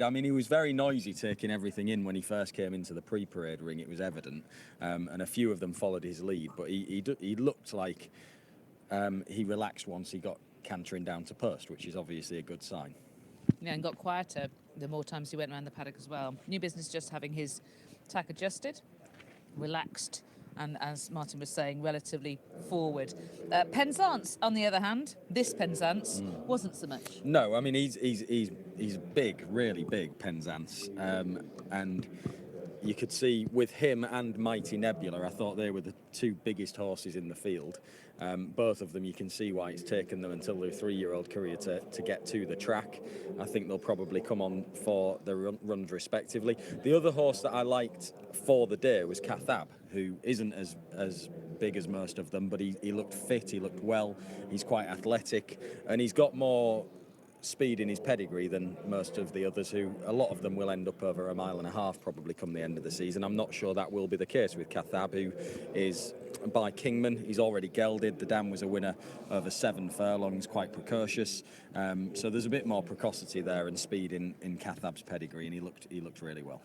I mean, he was very noisy taking everything in when he first came into the pre-parade ring. It was evident, and a few of them followed his lead. But he looked like he relaxed once he got cantering down to post, which is obviously a good sign. Yeah, and got quieter the more times he went around the paddock as well. New Business just having his tack adjusted, relaxed, and as Martin was saying, relatively forward. Penzance, on the other hand, this Penzance wasn't so much. No, I mean he's big, really big, Penzance, and you could see with him and Mighty Nebula, I thought they were the two biggest horses in the field. Both of them, you can see why it's taken them until their 3-year-old career to get to the track. I think they'll probably come on for the runs respectively. The other horse that I liked for the day was Cathab, who isn't as big as most of them, but he looked fit, he looked well, he's quite athletic, and he's got more speed in his pedigree than most of the others, who a lot of them will end up over 1.5 miles probably come the end of the season. I'm not sure that will be the case with Cathab, who is by Kingman. He's already gelded. The dam was a winner over 7 furlongs, quite precocious. So there's a bit more precocity there and speed in Cathab's pedigree, and he looked really well.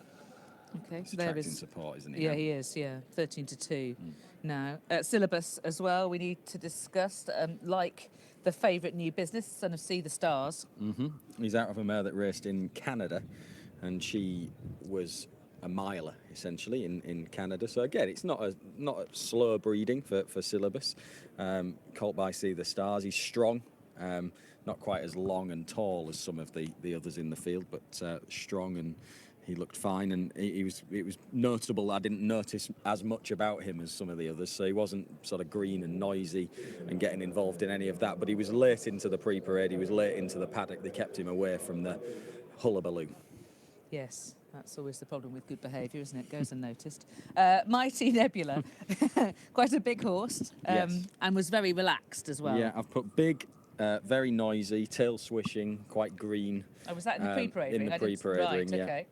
Okay, He's attracting support, isn't he? Yeah, he is. Yeah, 13-2 now. Syllabus as well. We need to discuss, like the favourite New Business, Son of Sea the Stars. He's out of a mare that raced in Canada, and she was a miler essentially in Canada. So again, it's not a slow breeding for Syllabus. Colt by Sea the Stars. He's strong. Not quite as long and tall as some of the others in the field, but strong, and he looked fine, and it was notable. I didn't notice as much about him as some of the others, so he wasn't sort of green and noisy and getting involved in any of that, but he was late into the pre-parade, he was late into the paddock. They kept him away from the hullabaloo. Yes, that's always the problem with good behaviour, isn't it? Goes unnoticed. Mighty Nebula, quite a big horse, Yes. and was very relaxed as well. Yeah, I've put big, very noisy, tail swishing, quite green. Oh, was that in the pre-parade ring? In the pre-parade ring, yeah. Okay.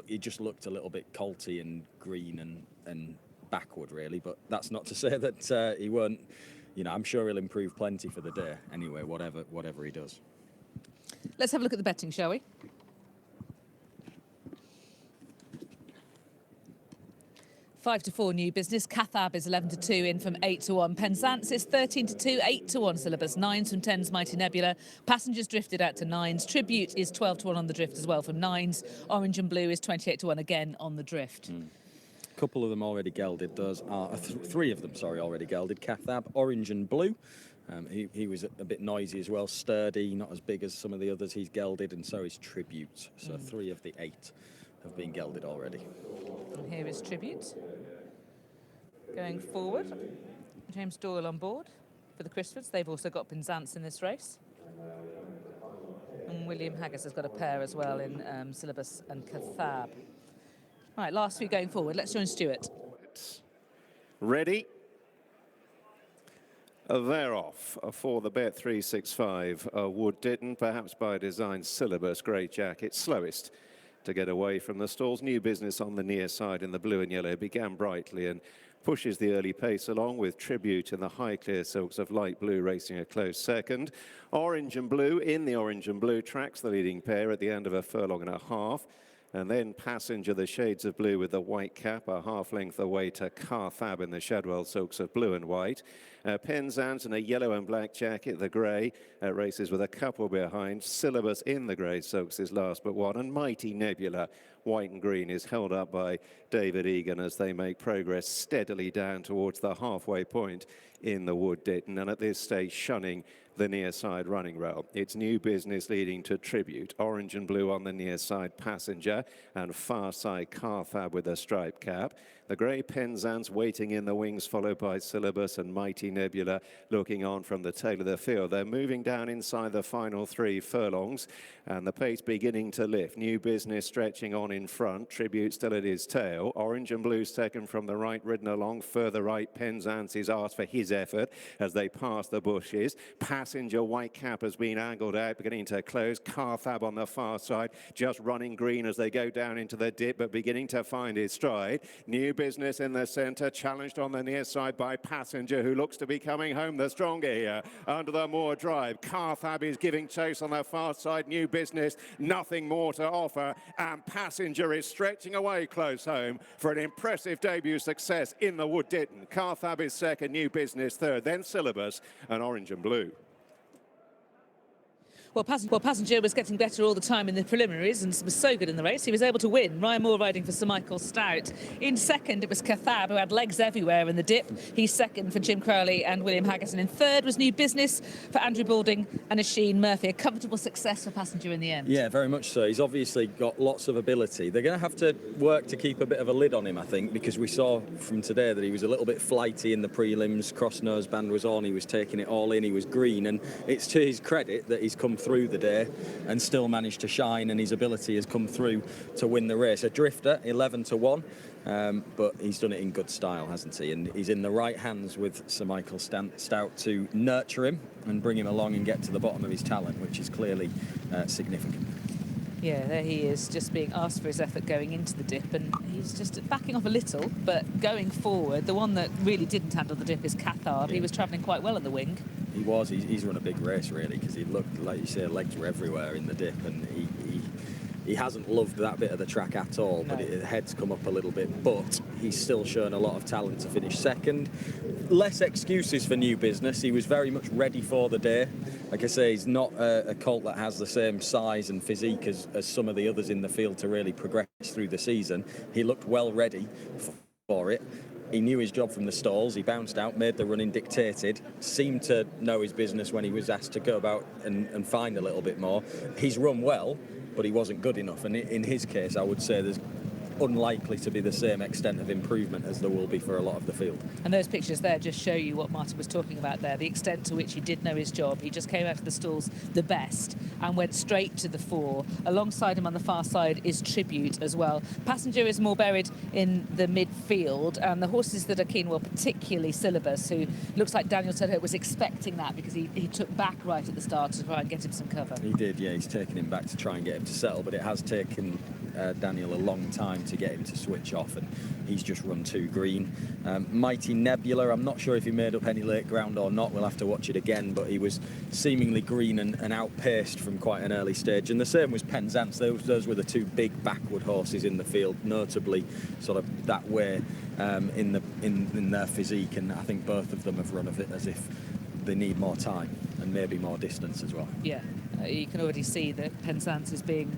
He just looked a little bit colty and green and backward, really. But that's not to say that he won't. You know, I'm sure he'll improve plenty for the day. Anyway, whatever he does. Let's have a look at the betting, shall we? Five to 4 New Business. Cathab is 11-2 in from 8-1. Penzance is 13-2, 8-1 Syllabus. 9s from 10s Mighty Nebula. Passengers drifted out to 9s. Tribute is 12-1 on the drift as well from 9s. Orange and Blue is 28-1 again on the drift. A couple of them already gelded. Those are 3 of them, sorry, already gelded. Cathab, Orange and Blue. He was a bit noisy as well, sturdy, not as big as some of the others he's gelded, and so is Tribute. So 3 of the 8 have been gelded already. And here is Tribute. Going forward, James Doyle on board for the Crisfords. They've also got Penzance in this race. And William Haggis has got a pair as well in Syllabus and Cathab. Right, last 3 going forward. Let's join Stuart. Ready? They're off for the Bet365 Wood Ditton, perhaps by design. Syllabus, Great Jacket, slowest to get away from the stalls. New Business on the near side in the blue and yellow began brightly and pushes the early pace along, with Tribute in the high clear silks of light blue racing a close second. Orange and Blue in the orange and blue tracks the leading pair at the end of a furlong and a half. And then Passenger, the shades of blue with the white cap, a half length away to Cathab in the Shadwell silks of blue and white. Penzance in a yellow and black jacket, the grey, races with a couple behind. Syllabus in the grey silks is last but one. And Mighty Nebula, white and green, is held up by David Egan as they make progress steadily down towards the halfway point in the Wood Ditton, and at this stage shunning the near side running rail. It's New Business leading to Tribute. Orange and Blue on the near side, Passenger, and far side Cathab with a striped cap. The grey Penzance waiting in the wings, followed by Syllabus and Mighty Nebula looking on from the tail of the field. They're moving down inside the final 3 furlongs, and the pace beginning to lift. New Business stretching on in front, Tribute still at his tail. Orange and Blue second from the right, ridden along. Further right, Penzance is asked for his effort as they pass the bushes. Passenger, white cap has been angled out, beginning to close. Carthab on the far side, just running green as they go down into the dip, but beginning to find his stride. New Business in the centre, challenged on the near side by Passenger, who looks to be coming home the stronger here. Under the Moor Drive, Carthab is giving chase on the far side. New Business, nothing more to offer, and Passenger is stretching away close home for an impressive debut success in the Wood Ditton. Carthab is second, New Business third, then Syllabus and Orange and Blue. Well, Passenger was getting better all the time in the preliminaries and was so good in the race. He was able to win. Ryan Moore riding for Sir Michael Stout. In second, it was Cathab, who had legs everywhere in the dip. He's second for Jim Crowley and William Haggis. And in third was New Business for Andrew Balding and Asheen Murphy. A comfortable success for Passenger in the end. Yeah, very much so. He's obviously got lots of ability. They're going to have to work to keep a bit of a lid on him, I think, because we saw from today that he was a little bit flighty in the prelims. Cross nose band was on. He was taking it all in. He was green. And it's to his credit that he's come through the day and still managed to shine, and his ability has come through to win the race. A drifter, 11-1, but he's done it in good style, hasn't he? And he's in the right hands with Sir Michael Stout to nurture him and bring him along and get to the bottom of his talent, which is clearly significant. Yeah, there he is, just being asked for his effort going into the dip, and he's just backing off a little, but going forward. The one that really didn't handle the dip is Cathab. Yeah. He was travelling quite well in the wing. He was. He's run a big race, really, because he looked, like you say, legs were everywhere in the dip, and he hasn't loved that bit of the track at all, No. but his head's come up a little bit, but he's still shown a lot of talent to finish second. Less excuses for New Business. He was very much ready for the day. Like I say, he's not a colt that has the same size and physique as some of the others in the field to really progress through the season. He looked well ready for it. He knew his job from the stalls. He bounced out, made the running dictated, seemed to know his business when he was asked to go about and find a little bit more. He's run well, but he wasn't good enough. And in his case, I would say there's unlikely to be the same extent of improvement as there will be for a lot of the field. And those pictures there just show you what Martin was talking about there, the extent to which he did know his job. He just came out of the stalls the best and went straight to the fore. Alongside him on the far side is Tribute as well. Passenger is more buried in the midfield, and the horses that are keen, well, particularly Syllabus, who looks like Daniel Tudhope was expecting that because he took back right at the start to try and get him some cover. He did, yeah. He's taken him back to try and get him to settle, but it has taken Daniel a long time to get him to switch off, and he's just run too green. Mighty Nebula, I'm not sure if he made up any late ground or not. We'll have to watch it again, but he was seemingly green and outpaced from quite an early stage. And the same was Penzance. Those were the two big backward horses in the field, notably sort of that way in their physique, and I think both of them have run of it as if they need more time and maybe more distance as well. Yeah, you can already see that Penzance is being